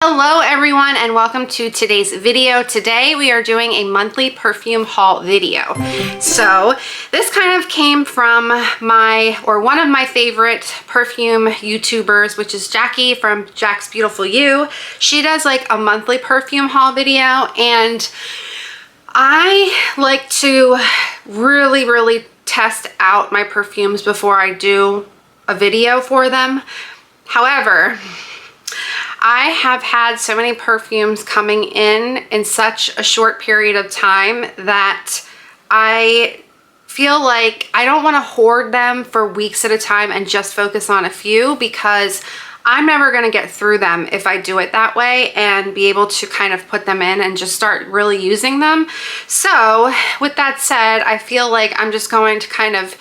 Hello everyone and welcome to today's video. Today we are doing a monthly perfume haul video. So this kind of came from one of my favorite perfume YouTubers, which is Jackie from Jack's Beautiful You. She does like a monthly perfume haul video, and I like to really test out my perfumes before I do a video for them. However, I have had so many perfumes coming in such a short period of time that I feel like I don't want to hoard them for weeks at a time and just focus on a few, because I'm never going to get through them if I do it that way and be able to kind of put them in and just start really using them. So with that said, I feel like I'm just going to kind of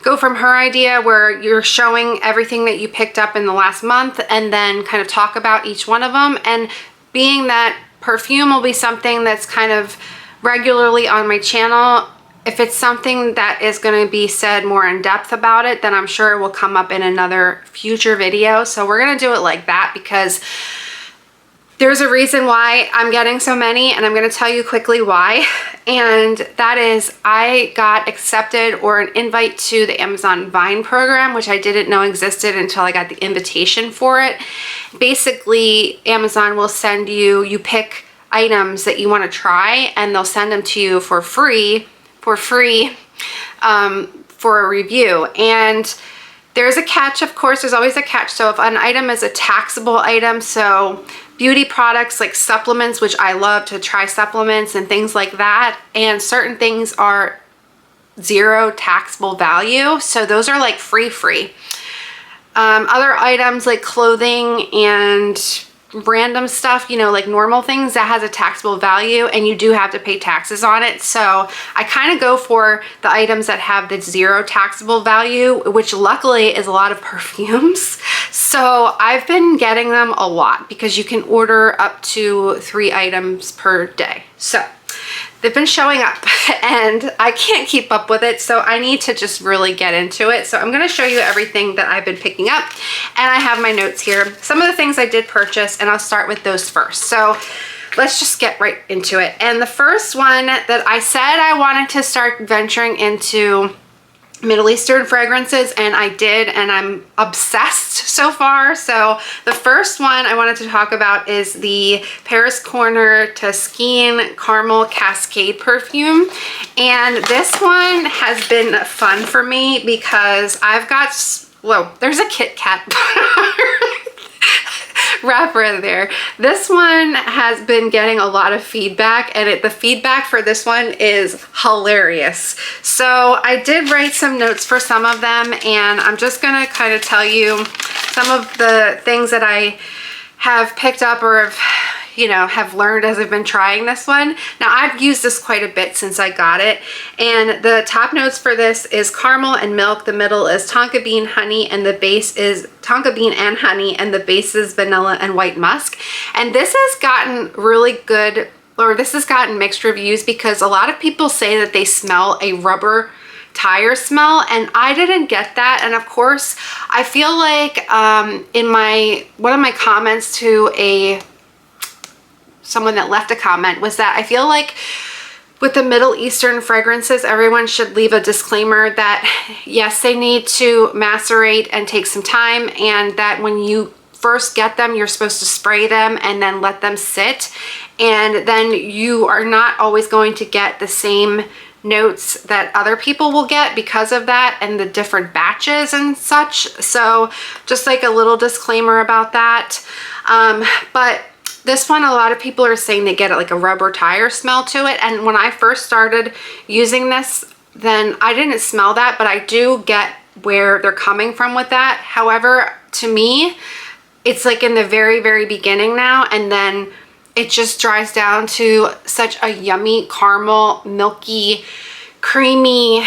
go from her idea where you're showing everything that you picked up in the last month and then kind of talk about each one of them. And being that perfume will be something that's kind of regularly on my channel, if it's something that is going to be said more in depth about it, then I'm sure it will come up in another future video. So we're going to do it like that because there's a reason why I'm getting so many, and I'm going to tell you quickly why. And that is, I got accepted or an invite to the Amazon Vine program, which I didn't know existed until I got the invitation for it. Basically, Amazon will send you pick items that you want to try, and they'll send them to you for free for a review. And there's a catch, of course, there's always a catch. So if an item is a taxable item, so beauty products like supplements, which I love to try supplements and things like that, and certain things are zero taxable value, so those are like free. Other items like clothing and random stuff, you know, like normal things, that has a taxable value and you do have to pay taxes on it. So I kind of go for the items that have the zero taxable value, which luckily is a lot of perfumes. So I've been getting them a lot because you can order up to 3 items per day. So they've been showing up and I can't keep up with it, so I need to just really get into it. So I'm going to show you everything that I've been picking up, and I have my notes here. Some of the things I did purchase, and I'll start with those first. So let's just get right into it. And the first one that I said I wanted to start venturing into Middle Eastern fragrances, and I did, and I'm obsessed so far. So the first one I wanted to talk about is the Paris Corner Tuscan Caramel Cascade perfume. And this one has been fun for me because I've got, whoa, there's a Kit Kat wrapper in there. This one has been getting a lot of feedback, and the feedback for this one is hilarious. So I did write some notes for some of them, and I'm just gonna kind of tell you some of the things that I have picked up or have learned as I've been trying this one. Now I've used this quite a bit since I got it, and the top notes for this is caramel and milk, the middle is tonka bean honey, and the base is tonka bean and honey, and the base is vanilla and white musk. And this has gotten really good, or this has gotten mixed reviews, because a lot of people say that they smell a rubber tire smell, and I didn't get that. And of course I feel like in one of my comments to someone that left a comment was that I feel like with the Middle Eastern fragrances, everyone should leave a disclaimer that yes, they need to macerate and take some time, and that when you first get them, you're supposed to spray them and then let them sit, and then you are not always going to get the same notes that other people will get because of that and the different batches and such. So just like a little disclaimer about that. But this one, a lot of people are saying they get like a rubber tire smell to it. And when I first started using this, then I didn't smell that, but I do get where they're coming from with that. However, to me, it's like in the very beginning now, and then it just dries down to such a yummy caramel, milky, creamy,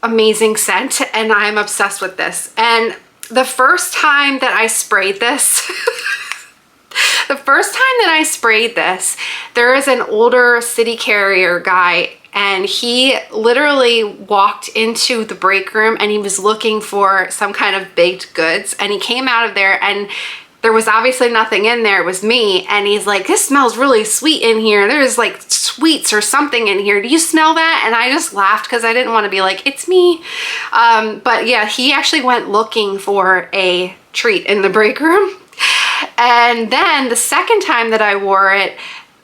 amazing scent, and I'm obsessed with this. And the first time that I sprayed this, there is an older city carrier guy, and he literally walked into the break room and he was looking for some kind of baked goods, and he came out of there and there was obviously nothing in there. It was me. And he's like, this smells really sweet in here. There's like sweets or something in here. Do you smell that? And I just laughed because I didn't want to be like, it's me. But yeah, he actually went looking for a treat in the break room. And then the second time that I wore it,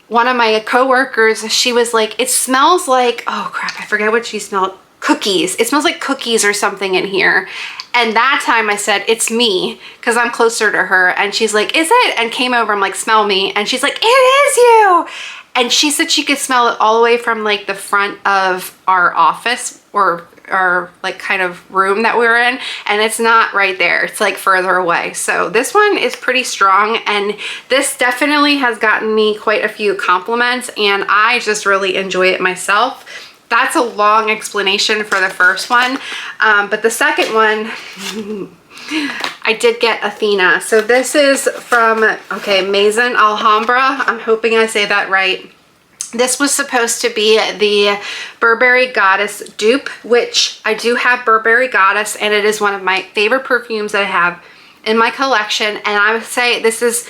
one of my coworkers, she was like, it smells like, oh crap, I forget what she smelled. Cookies. It smells like cookies or something in here. And that time I said, it's me, because I'm closer to her. And she's like, is it? And came over, I'm like, smell me. And she's like, it is you. And she said she could smell it all the way from like the front of our office or our like kind of room that we were in. And it's not right there. It's like further away. So this one is pretty strong. And this definitely has gotten me quite a few compliments. And I just really enjoy it myself. That's a long explanation for the first one, but the second one, I did get Athena. So this is from, okay, Maison Alhambra. I'm hoping I say that right. This was supposed to be the Burberry Goddess dupe, which I do have Burberry Goddess, and it is one of my favorite perfumes that I have in my collection, and I would say this is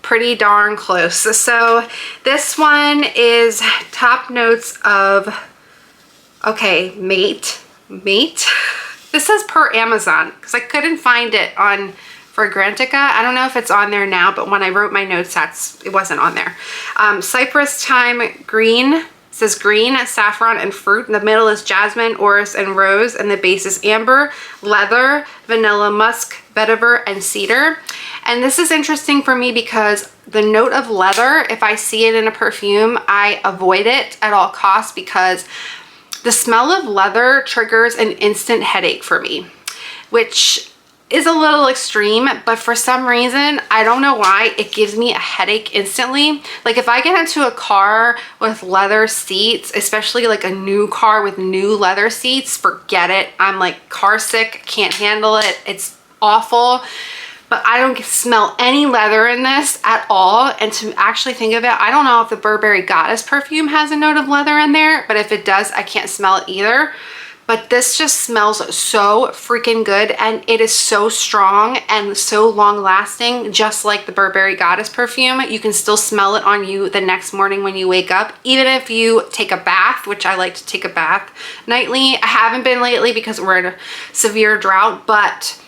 pretty darn close. So this one is top notes of, okay, mate. This says per Amazon because I couldn't find it on Fragrantica. I don't know if it's on there now, but when I wrote my notes, it wasn't on there. Cypress Thyme Green. It says green, saffron, and fruit. In the middle is jasmine, orris, and rose, and the base is amber, leather, vanilla, musk, vetiver, and cedar. And this is interesting for me because the note of leather, if I see it in a perfume, I avoid it at all costs because the smell of leather triggers an instant headache for me, which is a little extreme, but for some reason, I don't know why, it gives me a headache instantly. Like if I get into a car with leather seats, especially like a new car with new leather seats, forget it. I'm like car sick, can't handle it. It's awful. But I don't smell any leather in this at all. And to actually think of it, I don't know if the Burberry Goddess perfume has a note of leather in there, but if it does, I can't smell it either. But this just smells so freaking good, and it is so strong and so long lasting, just like the Burberry Goddess perfume. You can still smell it on you the next morning when you wake up, even if you take a bath, which I like to take a bath nightly. I haven't been lately because we're in a severe drought, but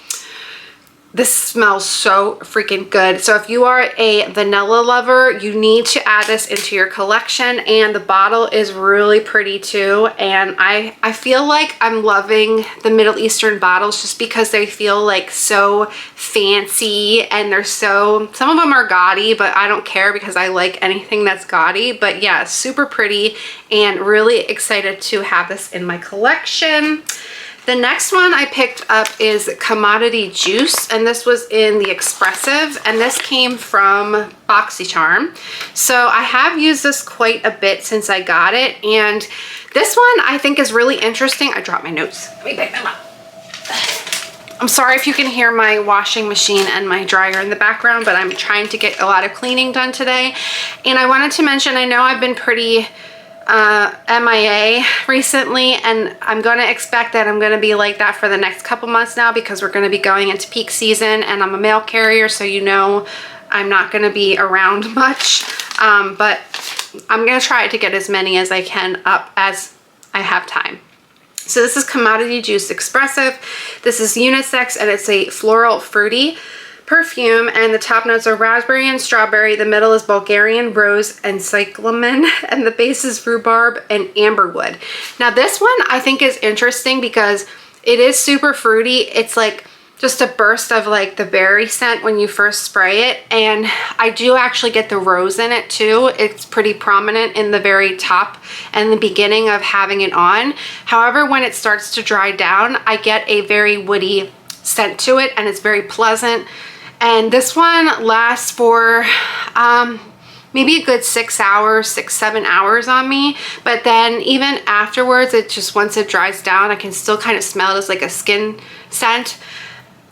this smells so freaking good. So if you are a vanilla lover, you need to add this into your collection, and the bottle is really pretty too. And I feel like I'm loving the Middle Eastern bottles just because they feel like so fancy, and they're so, some of them are gaudy, but I don't care because I like anything that's gaudy. But yeah, super pretty and really excited to have this in my collection. The next one I picked up is Commodity Juice, and this was in the Expressive, and this came from BoxyCharm. So I have used this quite a bit since I got it, and this one I think is really interesting. I dropped my notes. Let me pick them up. I'm sorry if you can hear my washing machine and my dryer in the background, but I'm trying to get a lot of cleaning done today. And I wanted to mention, I know I've been pretty MIA recently, and I'm going to expect that I'm going to be like that for the next couple months now because we're going to be going into peak season, and I'm a mail carrier, so you know I'm not going to be around much, but I'm going to try to get as many as I can up as I have time. So this is Commodity Juice Expressive. This is unisex, and it's a floral fruity perfume, and the top notes are raspberry and strawberry. The middle is Bulgarian rose and cyclamen, and the base is rhubarb and amberwood. Now this one I think is interesting because it is super fruity. It's like just a burst of like the berry scent when you first spray it, and I do actually get the rose in it too. It's pretty prominent in the very top and the beginning of having it on. However, when it starts to dry down, I get a very woody scent to it, and it's very pleasant. And this one lasts for maybe a good 6 hours, 6-7 hours on me. But then even afterwards, it just, once it dries down, I can still kind of smell it as like a skin scent.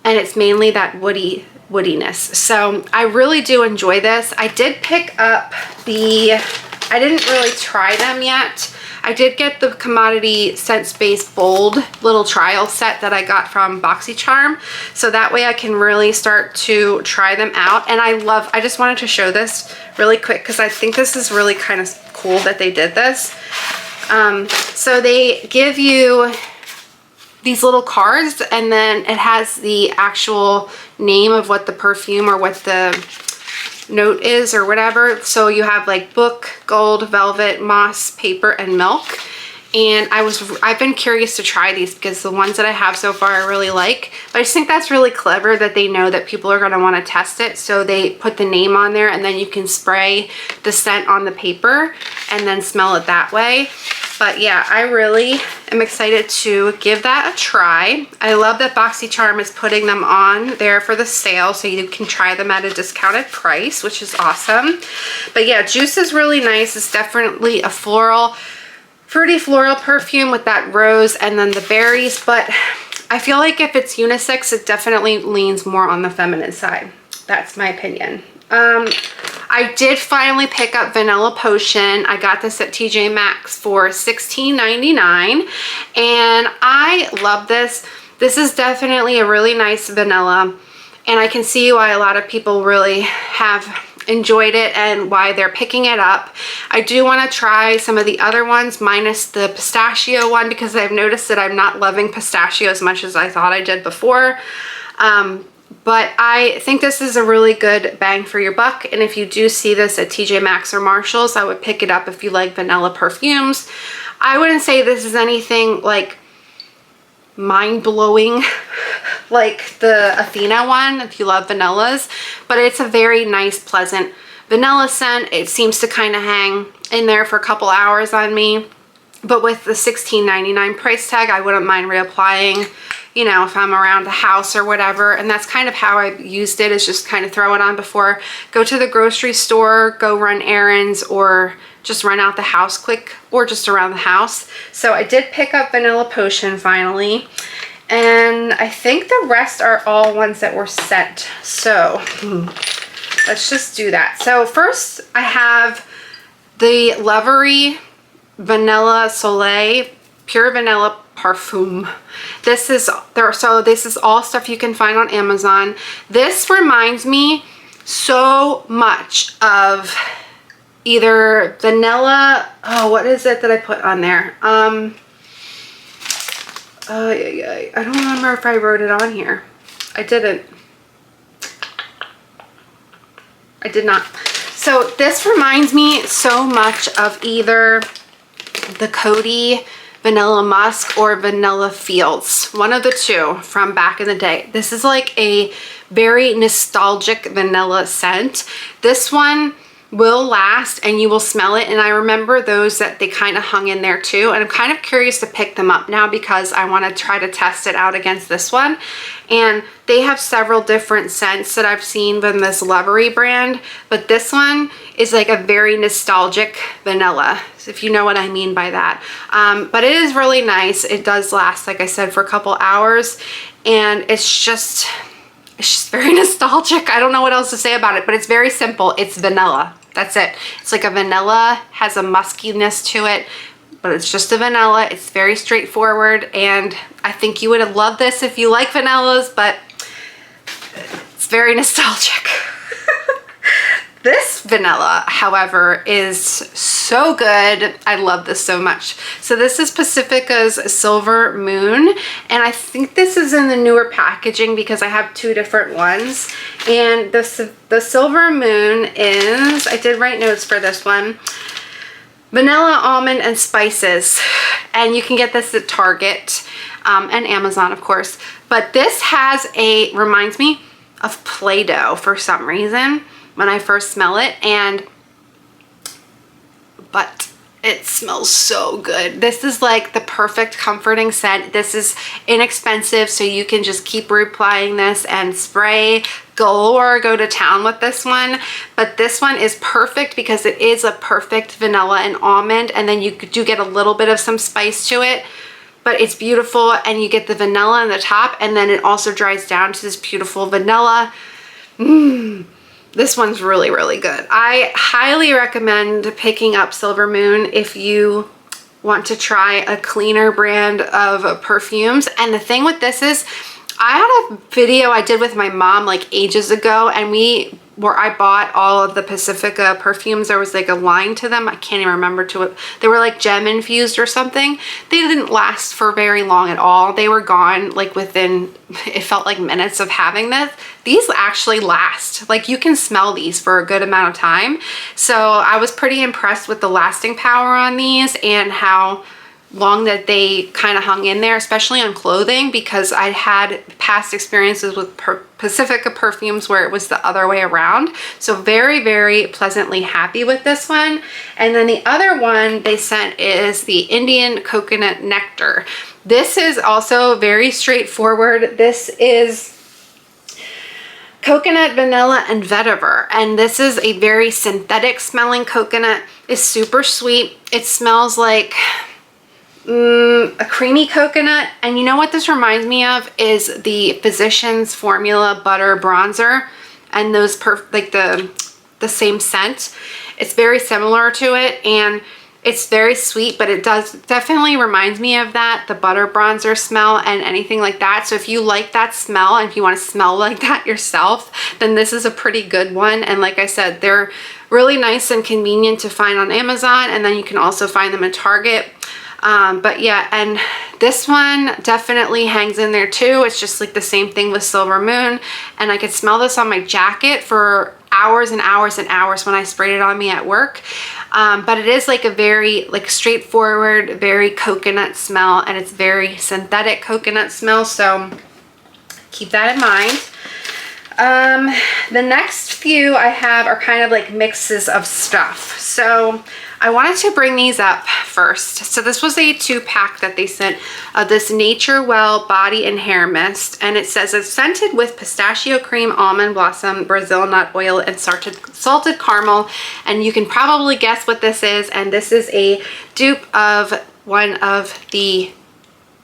And it's mainly that woodiness. So I really do enjoy this. I did pick up I didn't really try them yet. I did get the Commodity Scent Space Bold little trial set that I got from BoxyCharm, so that way I can really start to try them out. And I just wanted to show this really quick because I think this is really kind of cool that they did this. So they give you these little cards, and then it has the actual name of what the perfume or what the note is or whatever. So you have like book, gold, velvet, moss, paper, and milk. And I've been curious to try these because the ones that I have so far I really like. But I just think that's really clever that they know that people are going to want to test it. So they put the name on there, and then you can spray the scent on the paper and then smell it that way. But yeah, I really am excited to give that a try. I love that BoxyCharm is putting them on there for the sale, so you can try them at a discounted price, which is awesome. But yeah, Juice is really nice. It's definitely a fruity floral perfume with that rose and then the berries. But I feel like if it's unisex, it definitely leans more on the feminine side. That's my opinion. I did finally pick up Vanilla Potion. I got this at TJ Maxx for $16.99, and I love this. This is definitely a really nice vanilla, and I can see why a lot of people really have enjoyed it and why they're picking it up. I do want to try some of the other ones minus the pistachio one, because I've noticed that I'm not loving pistachio as much as I thought I did before. But I think this is a really good bang for your buck, and if you do see this at TJ Maxx or Marshall's, I would pick it up if you like vanilla perfumes. I wouldn't say this is anything like mind-blowing like the Athena one if you love vanillas, but it's a very nice, pleasant vanilla scent. It seems to kind of hang in there for a couple hours on me, but with the $16.99 price tag, I wouldn't mind reapplying, you know, if I'm around the house or whatever. And that's kind of how I've used it, is just kind of throw it on before go to the grocery store, go run errands, or just run out the house quick, or just around the house. So I did pick up Vanilla Potion finally, and I think the rest are all ones that were sent. So let's just do that. So first I have the Lovery Vanilla Soleil Pure Vanilla Perfume. This is all stuff you can find on Amazon. This reminds me so much of either vanilla, oh, what is it that I put on there? I don't remember if I wrote it on here. I didn't. I did not. So this reminds me so much of either the Coty Vanilla Musk or Vanilla Fields, one of the two from back in the day. This is like a very nostalgic vanilla scent. This one will last and you will smell it, and I remember those that they kind of hung in there too, and I'm kind of curious to pick them up now because I want to try to test it out against this one. And they have several different scents that I've seen from this Lovery brand, but this one is like a very nostalgic vanilla, if you know what I mean by that. But it is really nice. It does last, like I said, for a couple hours, and it's just very nostalgic. I don't know what else to say about it, but it's very simple. It's vanilla. That's it. It's like a vanilla, has a muskiness to it, but it's just a vanilla. It's very straightforward, and I think you would love this if you like vanillas, but it's very nostalgic. This vanilla, however, is so good. I love this so much. So this is Pacifica's Silver Moon, and I think this is in the newer packaging because I have two different ones. And the Silver Moon is, I did write notes for this one, vanilla, almond, and spices. And you can get this at Target and Amazon, of course. But this reminds me of Play-Doh for some reason when I first smell it, but it smells so good. This is like the perfect comforting scent. This is inexpensive, so you can just keep reapplying this and spray galore, go to town with this one. But this one is perfect because it is a perfect vanilla and almond, and then you do get a little bit of some spice to it, but it's beautiful, and you get the vanilla in the top, and then it also dries down to this beautiful vanilla. This one's really, really good. I highly recommend picking up Silver Moon if you want to try a cleaner brand of perfumes. And the thing with this is, I had a video I did with my mom like ages ago, and I bought all of the Pacifica perfumes. There was like a line to them. I can't even remember to it. They were like gem infused or something. They didn't last for very long at all. They were gone like within, it felt like minutes of having this. These actually last. Like you can smell these for a good amount of time. So I was pretty impressed with the lasting power on these and how long that they kind of hung in there, especially on clothing, because I had past experiences with Pacifica perfumes where it was the other way around. So very, very pleasantly happy with this one. And then the other one they sent is the Indian Coconut Nectar. This is also very straightforward. This is coconut, vanilla, and vetiver. And this is a very synthetic smelling coconut. It's super sweet. It smells like a creamy coconut. And you know what this reminds me of is the Physicians Formula Butter Bronzer, and those like the same scent. It's very similar to it, and it's very sweet, but it definitely reminds me of that, the butter bronzer smell and anything like that. So if you like that smell and if you want to smell like that yourself, then this is a pretty good one. And like I said, they're really nice and convenient to find on Amazon, and then you can also find them at Target. But yeah, and this one definitely hangs in there too. It's just like the same thing with Silver Moon, and I could smell this on my jacket for hours and hours and hours when I sprayed it on me at work. But it is like a very like straightforward, very coconut smell, and it's very synthetic coconut smell, so keep that in mind. The next few I have are kind of like mixes of stuff. So I wanted to bring these up first. So this was a 2-pack that they sent of this Nature Well Body and Hair Mist. And it says it's scented with pistachio cream, almond blossom, Brazil nut oil, and salted caramel. And you can probably guess what this is. And this is a dupe of one of the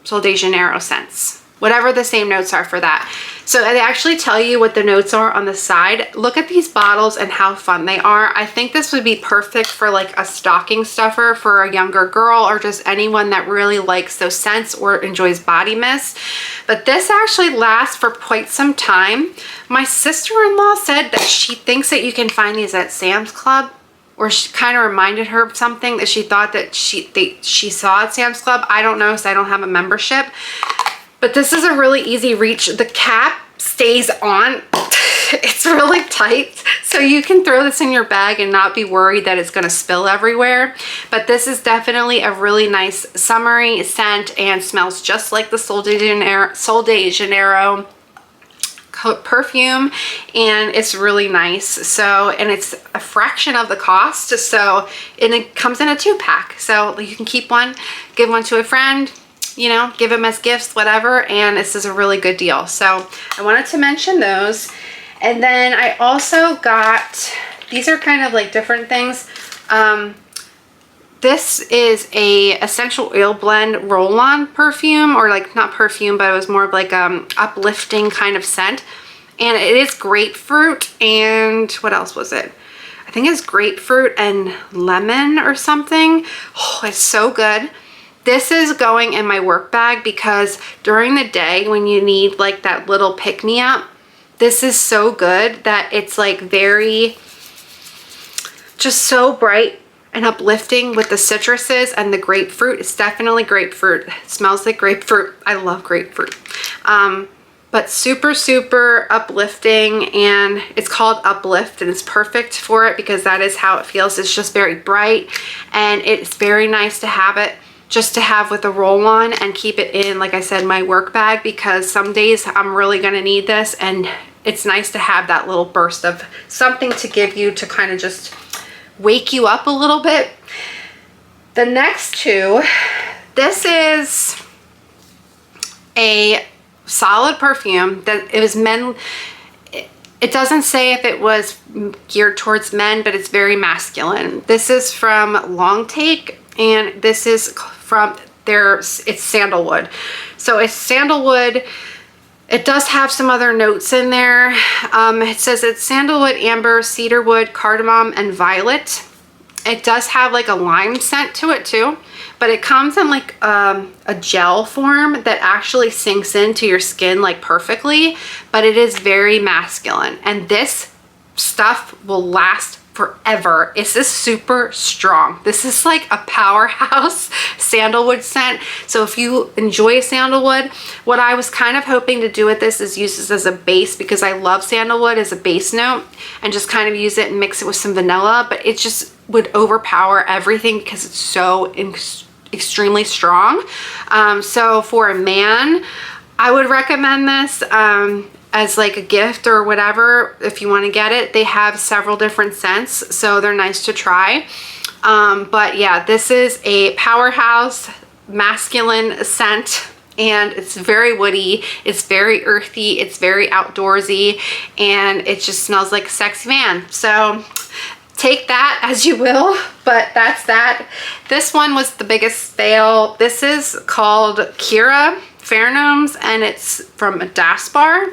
Sol de Janeiro scents, whatever the same notes are for that. So they actually tell you what the notes are on the side. Look at these bottles and how fun they are. I think this would be perfect for like a stocking stuffer for a younger girl, or just anyone that really likes those scents or enjoys body mist. But this actually lasts for quite some time. My sister-in-law said that she thinks that you can find these at Sam's Club, or she kind of reminded her of something that she thought that she saw at Sam's Club. I don't know, so I don't have a membership. But this is a really easy reach. The cap stays on. It's really tight. So you can throw this in your bag and not be worried that it's gonna spill everywhere. But this is definitely a really nice summery scent and smells just like the Sol de Janeiro perfume, and it's really nice. So, and it's a fraction of the cost. So, and it comes in a 2-pack. So you can keep one, give one to a friend, you know, give them as gifts, whatever, and this is a really good deal. So I wanted to mention those. And then I also got, these are kind of like different things. This is a essential oil blend roll-on perfume, or like not perfume, but it was more of like uplifting kind of scent. And it is grapefruit, and what else was it? I think it's grapefruit and lemon or something. Oh, it's so good. This is going in my work bag because during the day when you need like that little pick-me-up, this is so good that it's like very, just so bright and uplifting with the citruses and the grapefruit. It's definitely grapefruit. It smells like grapefruit. I love grapefruit. But super, super uplifting, and it's called Uplift, and it's perfect for it because that is how it feels. It's just very bright, and it's very nice to have it, just to have with a roll-on and keep it in, like I said, my work bag, because some days I'm really gonna need this, and it's nice to have that little burst of something to give you to kind of just wake you up a little bit. The next two, this is a solid perfume that it was men. It doesn't say if it was geared towards men, but it's very masculine. This is from Long Take, and this is from it's Sandalwood. So it's Sandalwood. It does have some other notes in there. It says it's sandalwood, amber, cedarwood, cardamom, and violet. It does have like a lime scent to it too, but it comes in like a gel form that actually sinks into your skin like perfectly, but it is very masculine, and this stuff will last forever. It's just super strong. This is like a powerhouse sandalwood scent. So if you enjoy sandalwood, what I was kind of hoping to do with this is use this as a base, because I love sandalwood as a base note, and just kind of use it and mix it with some vanilla, but it just would overpower everything because it's so extremely strong. So for a man, I would recommend this as like a gift or whatever. If you want to get it, they have several different scents, so they're nice to try. But yeah, this is a powerhouse masculine scent, and it's very woody, it's very earthy, it's very outdoorsy, and it just smells like a sexy man. So take that as you will, but that's that. This one was the biggest fail. This is called Kira Pheromones, and it's from a Das Bar.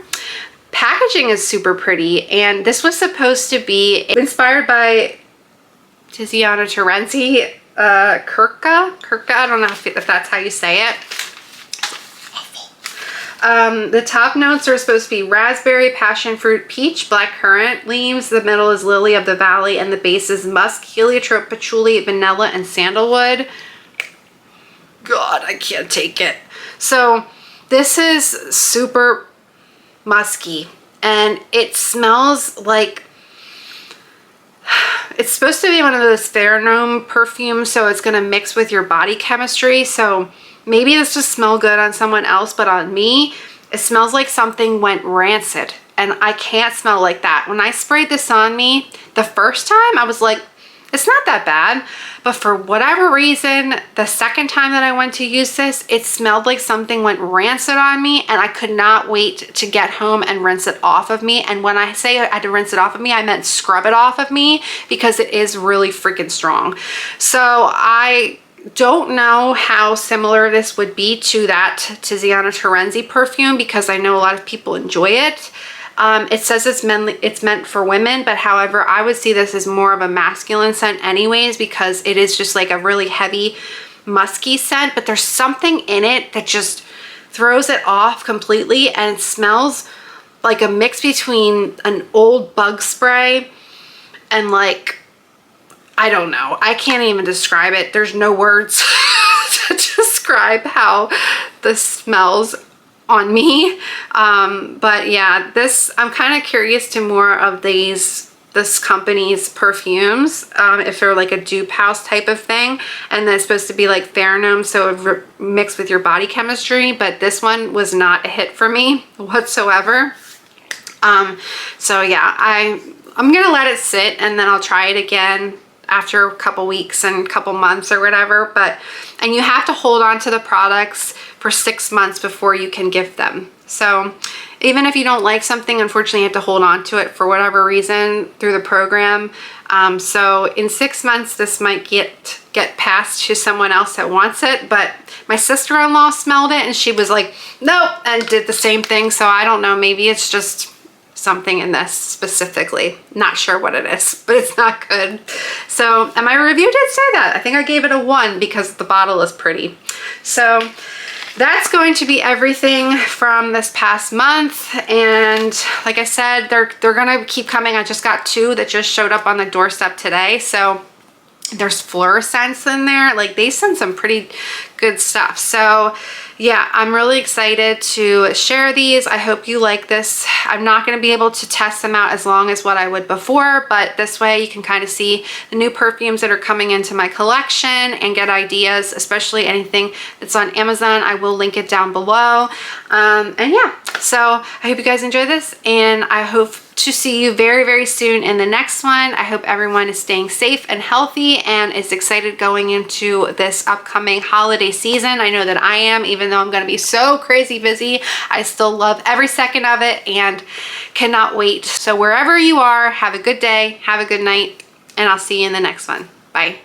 Packaging is super pretty, and this was supposed to be inspired by Tiziana Terenzi, Kirka. I don't know if that's how you say it. The top notes are supposed to be raspberry, passion fruit, peach, blackcurrant leaves. The middle is lily of the valley, and the base is musk, heliotrope, patchouli, vanilla, and sandalwood. God, I can't take it. So this is super musky, and it smells like, it's supposed to be one of those pheromone perfumes, so it's going to mix with your body chemistry. So maybe this just smell good on someone else, but on me, it smells like something went rancid, and I can't smell like that. When I sprayed this on me the first time, I was like, it's not that bad. But for whatever reason, the second time that I went to use this, it smelled like something went rancid on me, and I could not wait to get home and rinse it off of me. And when I say I had to rinse it off of me, I meant scrub it off of me, because it is really freaking strong. So I don't know how similar this would be to that Tiziana Terenzi perfume, because I know a lot of people enjoy it. It says it's meant for women, but however, I would see this as more of a masculine scent anyways, because it is just like a really heavy musky scent, but there's something in it that just throws it off completely, and it smells like a mix between an old bug spray and like, I don't know. I can't even describe it. There's no words to describe how this smells on me. But yeah, this, I'm kind of curious to more of this company's perfumes, if they're like a dupe house type of thing, and then it's supposed to be like pheromone, so it mixed with your body chemistry, but this one was not a hit for me whatsoever. So yeah, I'm gonna let it sit, and then I'll try it again after a couple weeks and a couple months or whatever. And you have to hold on to the products for 6 months before you can gift them. So even if you don't like something, unfortunately you have to hold on to it for whatever reason through the program. So in 6 months, this might get passed to someone else that wants it, but my sister-in-law smelled it and she was like, nope, and did the same thing. So I don't know, maybe it's just something in this specifically. Not sure what it is, but it's not good. So, and my review did say that. I think I gave it a 1 because the bottle is pretty. So that's going to be everything from this past month. And like I said, they're gonna keep coming. I just got 2 that just showed up on the doorstep today. So there's fluorescents in there. Like, they send some pretty good stuff. So yeah, I'm really excited to share these. I hope you like this. I'm not going to be able to test them out as long as what I would before, but this way you can kind of see the new perfumes that are coming into my collection and get ideas, especially anything that's on Amazon. I will link it down below. And yeah, so I hope you guys enjoy this, and I hope to see you very, very soon in the next one. I hope everyone is staying safe and healthy and is excited going into this upcoming holiday season. I know that I am, even though I'm going to be so crazy busy. I still love every second of it and cannot wait. So wherever you are, have a good day, have a good night, and I'll see you in the next one. Bye.